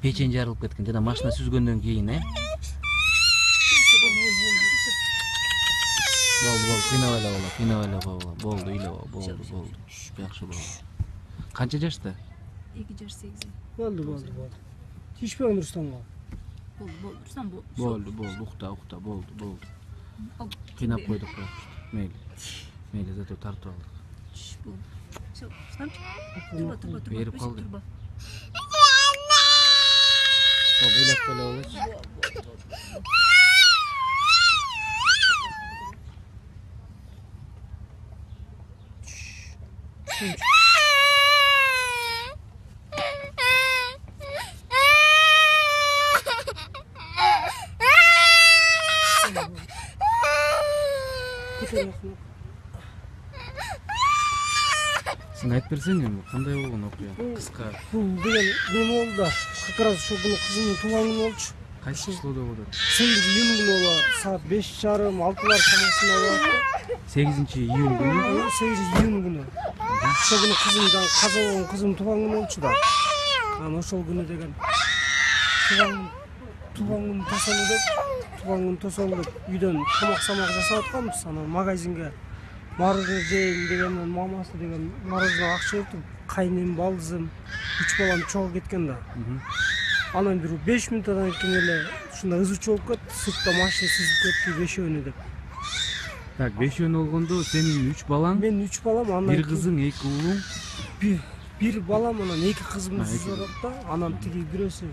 печень жарылып кеткен жана машина сүзгөндөн кийин болду кыйнап эле бала болду ыйлаба болду жакшы болду. Канча жашта? 2,8. Болду. Тишпең Рустамга. Болду, Рустам болду. Болду, укта, болду. Кыйнап койдук бирок. Мейли, зато тартып алдык. Болду. Всё, Рустам. Турба. Берип калды. Болду, ыйлап келе болочу. Сен айтып берсең эми кандай болгон окуя? Кыска. Бул деген неме болду да. Как раз ошол күнү кызымдын туулган күнү болчу. Кайсы числода болду? 8-iyun күнү болот. Саат 5:30-6 чамасында болот. 8-iyun күнү? 8-iyun күнү. Ошол күнү кызым каза болгон кызымдын туулган күнү болчу да. Анан ошол күнү деген туулган күн тосолду деп үйдөн тамак жасап атканбыз. Анан магазинге мороженое жейин дегенден мамасы деген мороженое акча берип, кайнем, балдызым, 3 балам чогуу кеткен да. Анан бир 5 минуттан кийин эле ушундай ызычуу болуп кетти, сыртта машина сүзүп кетти 5-өөнү деп. Так, 5-өөнү болгондо сенин 3 балаң? Менин 3 балам, анан бир кызың, 2 уулуң? Бир балам, анан 2 кызымды сүзүп атат да. Анан тиги бирөөсү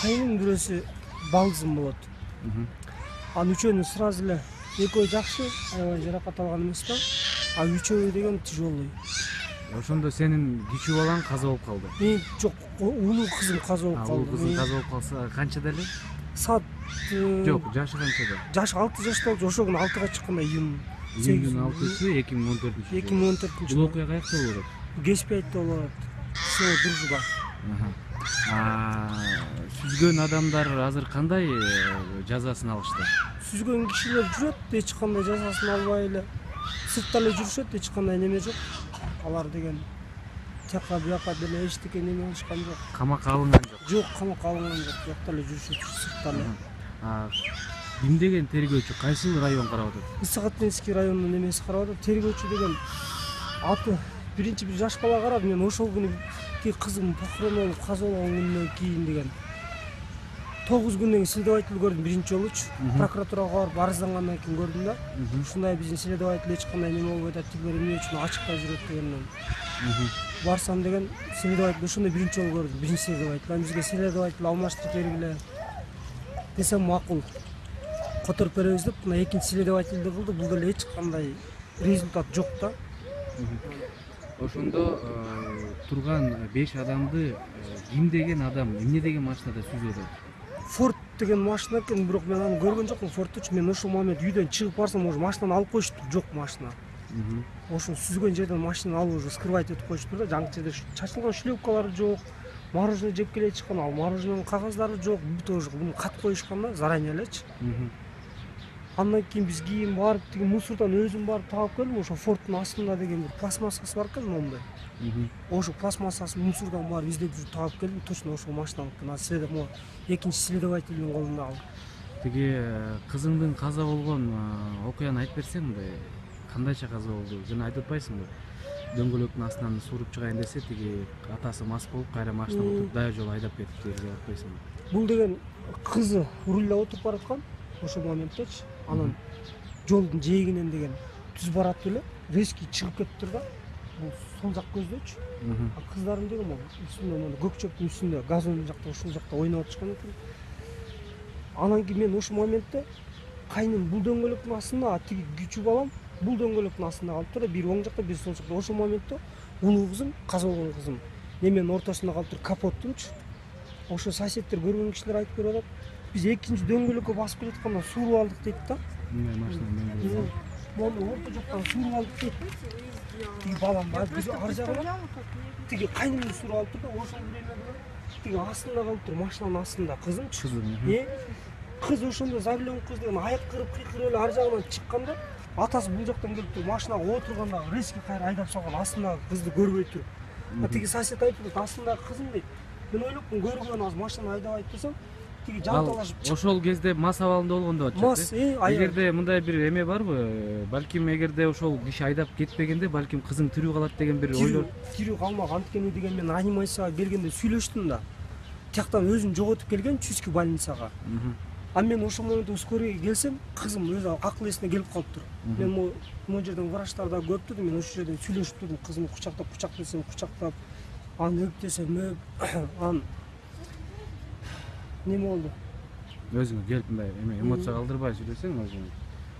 кайнем, бирөөсү балдызым болот. Анан үчөөнү сразу эле экөө жакшы, аябай жаракат алган эмес да. А үчөө деген тяжелый. Ошондо сенин кичүү балаң каза болуп калды. Мен жок, улуу кызым каза болуп калды. Улуу кызың каза болуп калса, канчада эле? Саат Жок, жашы канчада? Жашы 6 жашта болчу. Ошол күнү 6-га чыкканда июнь 6-сы 2014-ж. 2014-ж. Бул окуя каякта болот? Кеспейте болот. Село Дружба. Сүзгөн адамдар азыр кандай жазасын алышты? Сүзгөн кишилер жүрөт, эч кандай жазасын албай эле. Сыртта эле жүрүшөт, эч кандай неме жок. Алар деген жака бияка деле эчтеке неме алышкан жок. Камакка алынган жок? Жок, камакка алынган жок. Бияка эле жүрүшөт, сыртта эле. Ким деген тергөөчү кайсы район карап атат? Исахатинский районунун немеси карап атат. Тергөөчү деген аты биринчи бир жаш бала карап, мен ошол күнү кызым похорон болуп каза болгон күндөн кийин деген 9 күндөн кийин следователь көрдүм биринчи жолучу. Прокуратурага барып арыздангандан кийин көрдүм да. Ушундай биздин следователь эч кандай неме болбой атат, тигилер эмне үчүн ачыкта жүрөт дегенден. Барсам деген следователь ошондой биринчи жолу көрдүм, биринчи следователь. Анан бизге следователь алмаштырып бергиле десем макул. Которуп беребиз деп, мына экинчи следовательди кылды. Бул деле эч кандай результат жок да. Ошондо турган 5 адамды ким деген адам, эмне деген машинада сүзүп атат? Форд деген машина экен, бирок мен аны көргөн жокмун. Фордтучу мен ошол момент үйдөн чыгып барсам, уже машинаны алып коюшту, жок машина. Ошо сүзгөн жерден машинаны алып уже скрывать этип коюшту да. Жаңы жерде чачылган шлепкалары жок, мороженое жеп келе чыккан, ал морожененин кагаздары жок. Тоже буну кат коюшкан да, заранее элечи. Андан кийин биз кийин барып деген мусордон өзүм барып таап келдим. Ошо Фордтун астында деген бир пластмассасы бар экен, моундай. Ошо пластмассасын мусордон барып издеп жүрүп таап келдим. Точно ошол машина экен. А следователь экинчи следовательдин колунда ал. Тиги кызыңдын каза болгон окуяны айтып берсең, мындай кандайча каза болду? Жана айтып атпайсыңбы? Дөңгөлөктүн астынан сууруп чыгайын десе, тиги атасы мас болуп, кайра машина отуруп, дайыр жолу айдап кетти деп атпайсыңбы? Бул деген кызы рулда отуруп бараткан ошол моменттечи. Анан жолдун жээгинен деген түз барат эле резкий чыгып кетиптир да. Бул сол жак көздөчү. Кыздарым деген могу үстүндө мына көк чөптүн үстүндө газон жакта ушул жакта ойноп атышкан экен. Анан кийин мен ошол моментте кайным бул дөңгөлөктүн астында, тиги кичүү балам бул дөңгөлөктүн астында калып тур, бири оң жакта, бири сол жакта. Ошол моментте улуу кызым, каза болгон кызым неменин ортосунда калып тур, капоттунчу. Ошо соседтер көргөн кишилер айтып берип атат. Biz ikinci döngülükü basıp geletken surup aldık deyip da. Onu orta joktan surup aldık deyip. Tigi balam var, biz ar jagına. Tigi kaynımды surup alıp da ошол времяда тиги астында калып тур, машинанын астында кызым. Кыз ошондо заглен кыз деген аяк кырып кыйкырып эле ар жагынан чыкканда, атасы бул жактан келип тур, машинага отурганда резкий кайра айдап салган, астындагы кызды көрбөй туруп. Тиги сосед айтып, астындагы кызым дейт. мен ойлопмун көргөн азыр машина айдабайт десем тиги Ал жанталашып чык. ошол кезде мас абалында болгондо болчу. Мас, аял. Эгерде мындай бир эме барбы? Балким эгерде ошол киши айдап кетпегенде балким кызың тирүү калат деген бир ойлор. Тирүү калмак, анткени деген мен анимацияга келгенде сүйлөштүм да. Тияктан өзүн жоготуп келген Чуйский больницага. А мен ошол моментте скорыйга келсем, кызым өзү акыл эсине келип калыптыр. Мен могу жерден врачтарды көрүп турдум, мен ошол жерден сүйлөшүп турдум, кызымды кучак десем кучактап, аны өп десем өп, аны неме болду? Өзүңө келип мындай эме эмоция калтырбай сүйлөсөң, өзүң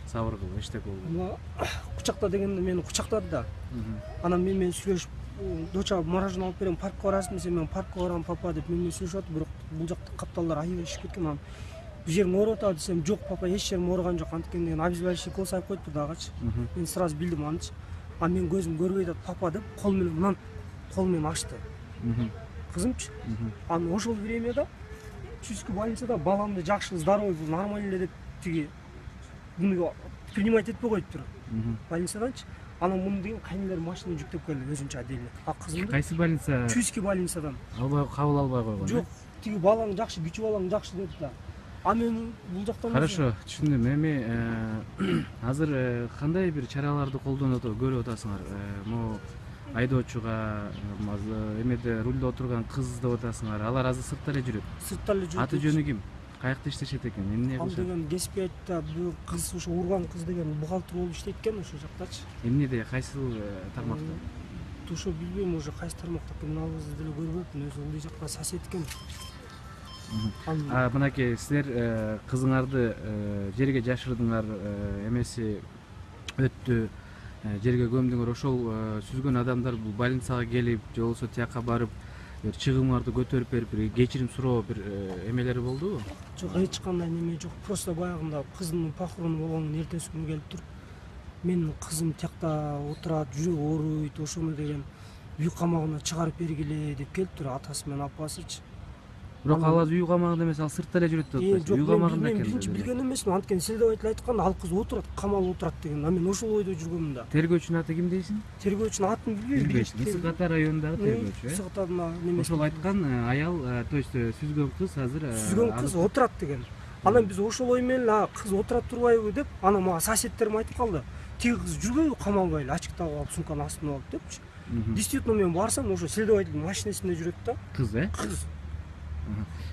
сабыр кыл, эчтеке болду. Кучакта дегенде мени кучактады да. Анан менен сүйлөшүп, доча мороженое алып берем, паркка барасың десем, мен паркка барам папа деп менен сүйлөшүп атып, бирок бул жакта капталдар аябай ишип кеткен. Анан бул жериң ооруп атабы десем, жок папа, эч жерим ооруган жок, анткени деген обезболивающий укол салып коюптур дагычы. Мен сразу билдим анычы. А мен көзүм көрбөй атат папа деп, кол менен мынан кол менен ачты. Кызымчы. Анан ошол времяда Чуйский больницада баламды жакшы, здоровый, нормально эле деп тиги муну принимать этпей коюптур. Больницаданчы. Анан муну деген кайнелер машина жүктөп келди өзүнчө отдельно. А кызымды Кайсы больница? Чуйский больницадан. Кабыл албай койгон. Жок, тиги балаң жакшы, күчү балаң жакшы деди да. А мен бул жактан Хорошо, түшүндүм. Эми азыр кандай бир чараларды колдонуп көрүп атасыңар? Могу айдоочуга, эмеде рулда отурган кыз деп атасыңар. Алар азыр сыртта эле жүрөт. Сыртта эле жүрөт. Аты жөнү ким? Каякта иштешет экен? Эмне Ал кылышат? деген кеспи айтты, бул кыз ошо урган кыз деген бухгалтер болуп иштейт экен ошол жактачы. Эмнеде, кайсыл тармакта? Ошо билбейм, уже кайсы тармакта экенин ал кызды деле көрбөпмүн, өзү ылдый жакта сосед экен. Мынакей силер кызыңарды жерге жашырдыңар, эмеси өттү, жерге көмдүңөр. Ошол сүзгөн адамдар бул больницага келип, же болбосо тияка барып, бир чыгымыңарды көтөрүп берип, бир кечирим суроо бир эмелери болдубу? Жок, эч кандай неме жок. Просто баягында кыздын похорону болгондун эртеси күнү келип туруп, менин кызым тиякта отурат, жүрөгү ооруйт, ошону деген үй камагына чыгарып бергиле деп келиптир атасы менен апасычы. Бирок ал үй камагында эмес, ал сыртта эле жүрөт деп атпайсызбы? Үй камагында мен экен. биринчи билген эмесмин, анткени следователь айткан, ал кыз отурат, камалып отурат деген. А мен ошол ойдо жүргөмүн да. Тергөөчүнүн аты ким дейсиң? Тергөөчүнүн атын билбейм. Мысык Ата районундагы тергөөчү, Мысык Ата неме. Ошол айткан аял, то есть сүзгөн кыз азыр Сүзгөн кыз отурат деген. Анан биз ошол ой менен кыз отурат турбайбы деп, анан мага соседтерим айтып калды. Тиги кыз жүрбөйбү камалбай эле, ачык тагып алып, сумканын астына алып депчи. Действительно мен барсам, ошо следовательдин машинасында жүрөт да. Кыз, Кыз.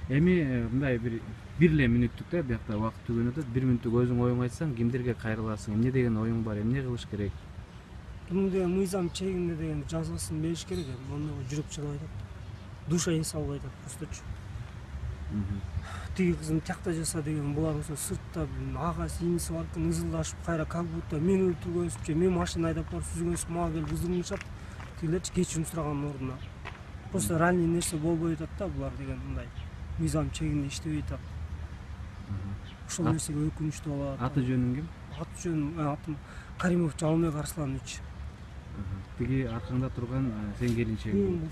Эми мындай бир эле мүнөттүк да, биякта убакыт түгөнүп атат. 1 мүнөттүк өзүң оюңду айтсаң, кимдерге кайрыласың? Эмне деген оюң бар? Эмне кылыш керек? Муну деген мыйзам чегинде деген жазасын бериш керек. Мондой жүрөк чыгып айтат. Душа ин салбай айтат просточу. Тиги кызым тиякта жаса деген, булар ошо сыртта агасы, иниси бар экен, ызылдашып, кайра как будто мен өлтүргөнсүп, мен машина айдап барып сүзгөнсүп, мага келип ызылдашат. Тигилерчи кечирим сурагандын ордуна. Просто реальный нерсе болбой атат да, булар деген мындай мыйзам чегинде иштебей атат. Ошол нерсеге өкүнүчтүү болуп атат. Аты жөнүң ким? Аты жөнүм атым Каримов Жалмек Арсланович. Тиги аркаңда турган сен келинчегиң.